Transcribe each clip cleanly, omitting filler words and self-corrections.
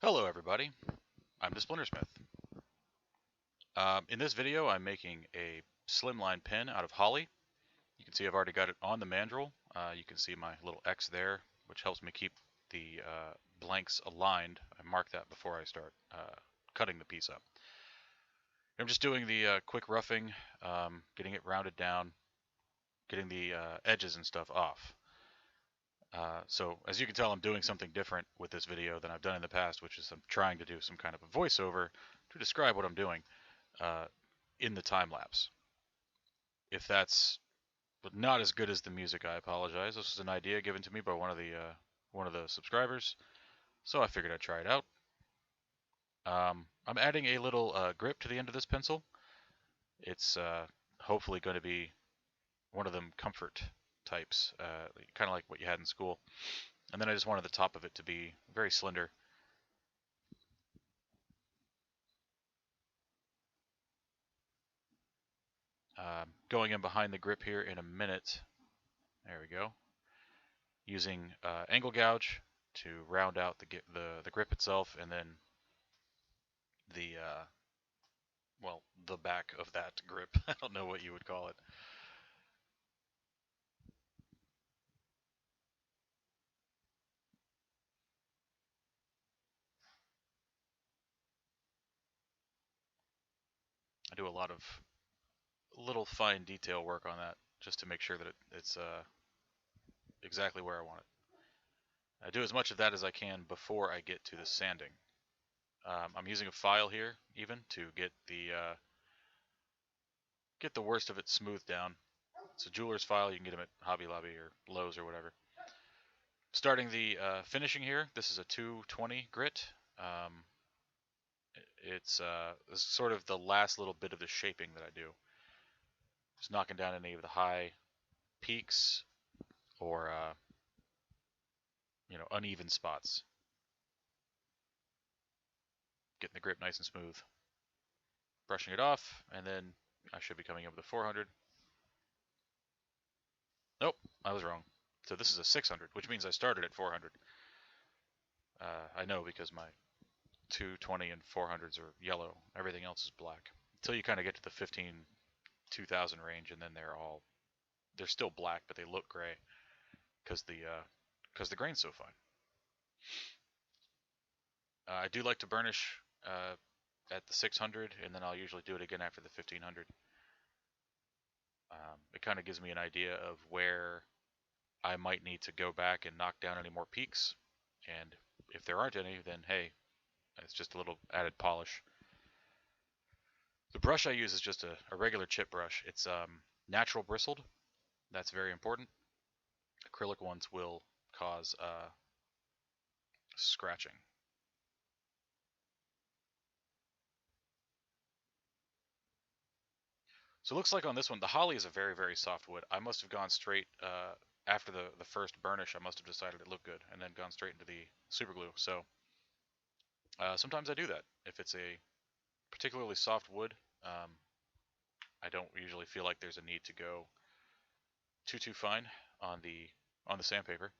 Hello everybody, I'm the Splintersmith. In this video I'm making a slimline pin out of holly. You can see I've already got it on the mandrel. You can see my little X there, which helps me keep the blanks aligned. I mark that before I start cutting the piece up. I'm just doing the quick roughing, getting it rounded down, getting the edges and stuff off. So as you can tell, I'm doing something different with this video than I've done in the past, which is I'm trying to do some kind of a voiceover to describe what I'm doing in the time lapse. If that's not as good as the music, I apologize. This was an idea given to me by one of the subscribers, so I figured I'd try it out. I'm adding a little grip to the end of this pencil. It's hopefully going to be one of them comfort types, kind of like what you had in school. And then I just wanted the top of it to be very slender. Going in behind the grip here in a minute. There we go. Using angle gouge to round out the grip itself, and then the well, the back of that grip. I don't know what you would call it. I do a lot of little fine detail work on that just to make sure that it's exactly where I want it. I do as much of that as I can before I get to the sanding. I'm using a file here even to get the worst of it smoothed down. It's a jeweler's file. You can get them at Hobby Lobby or Lowe's or whatever. Starting the finishing here, this is a 220 grit. It's sort of the last little bit of the shaping that I do. Just knocking down any of the high peaks or uneven spots. Getting the grip nice and smooth. Brushing it off, and then I should be coming up with a 400. Nope, I was wrong. So this is a 600, which means I started at 400. I know because my 220 and 400s are yellow. Everything else is black. Until you kind of get to the 2000 range, and then they're still black, but they look gray because the grain's so fine. I do like to burnish at the 600, and then I'll usually do it again after the 1500. It kind of gives me an idea of where I might need to go back and knock down any more peaks, and if there aren't any, then hey, it's just a little added polish. The brush I use is just a regular chip brush. It's natural bristled. That's very important. Acrylic ones will cause scratching. So it looks like on this one, the holly is a very, very soft wood. I must have gone straight, after the first burnish, I must have decided it looked good, and then gone straight into the super glue. So sometimes I do that. If it's a particularly soft wood, I don't usually feel like there's a need to go too fine on the sandpaper.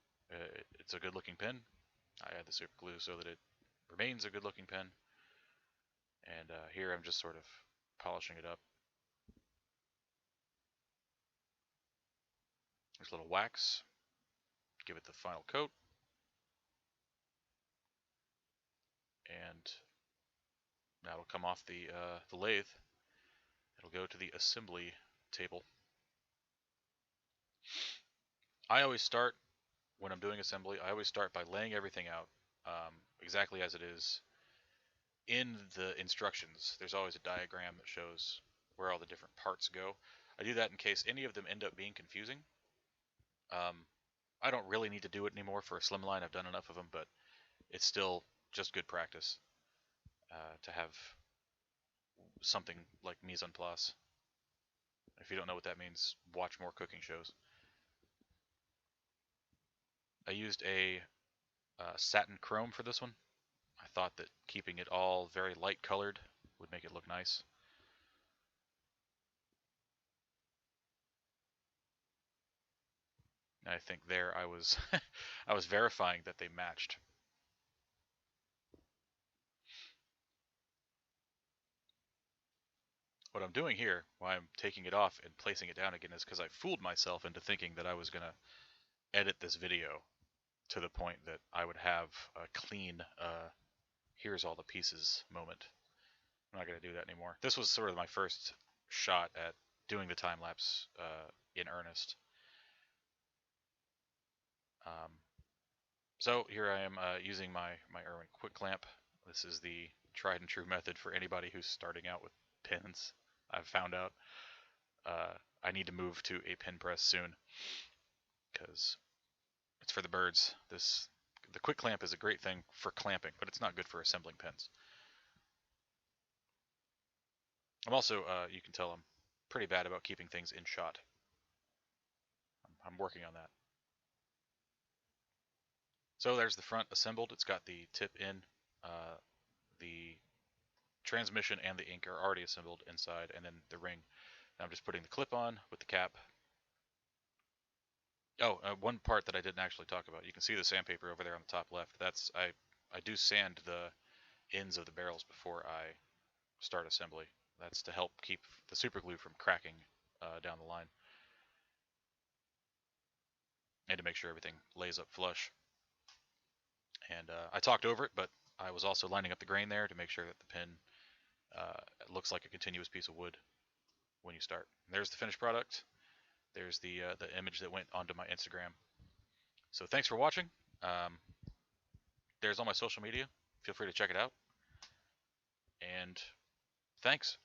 It's a good looking pen. I add the super glue so that it remains a good looking pen. And here I'm just sort of polishing it up. There's a little wax. Give it the final coat. And that'll come off the lathe. It'll go to the assembly table. I always start, when I'm doing assembly, I always start by laying everything out exactly as it is in the instructions. There's always a diagram that shows where all the different parts go. I do that in case any of them end up being confusing. I don't really need to do it anymore for a slimline. I've done enough of them, but it's still just good practice to have something like mise en place. If you don't know what that means, watch more cooking shows. I used a satin chrome for this one. I thought that keeping it all very light colored would make it look nice. I think there I was I was verifying that they matched. What I'm doing here, why I'm taking it off and placing it down again, is because I fooled myself into thinking that I was going to edit this video to the point that I would have a clean, here's all the pieces moment. I'm not going to do that anymore. This was sort of my first shot at doing the time-lapse in earnest. So here I am using my Irwin quick clamp. This is the tried and true method for anybody who's starting out with pins. I've found out I need to move to a pin press soon because it's for the birds. The quick clamp is a great thing for clamping, but it's not good for assembling pins. I'm also, you can tell I'm pretty bad about keeping things in shot. I'm working on that. So there's the front assembled. It's got the tip in. The transmission and the ink are already assembled inside, and then the ring. Now I'm just putting the clip on with the cap. Oh, one part that I didn't actually talk about. You can see the sandpaper over there on the top left. That's I do sand the ends of the barrels before I start assembly. That's to help keep the super glue from cracking down the line, and to make sure everything lays up flush. And I talked over it, but I was also lining up the grain there to make sure that the pin looks like a continuous piece of wood when you start. And there's the finished product. There's the image that went onto my Instagram. So thanks for watching. There's all my social media. Feel free to check it out. And thanks.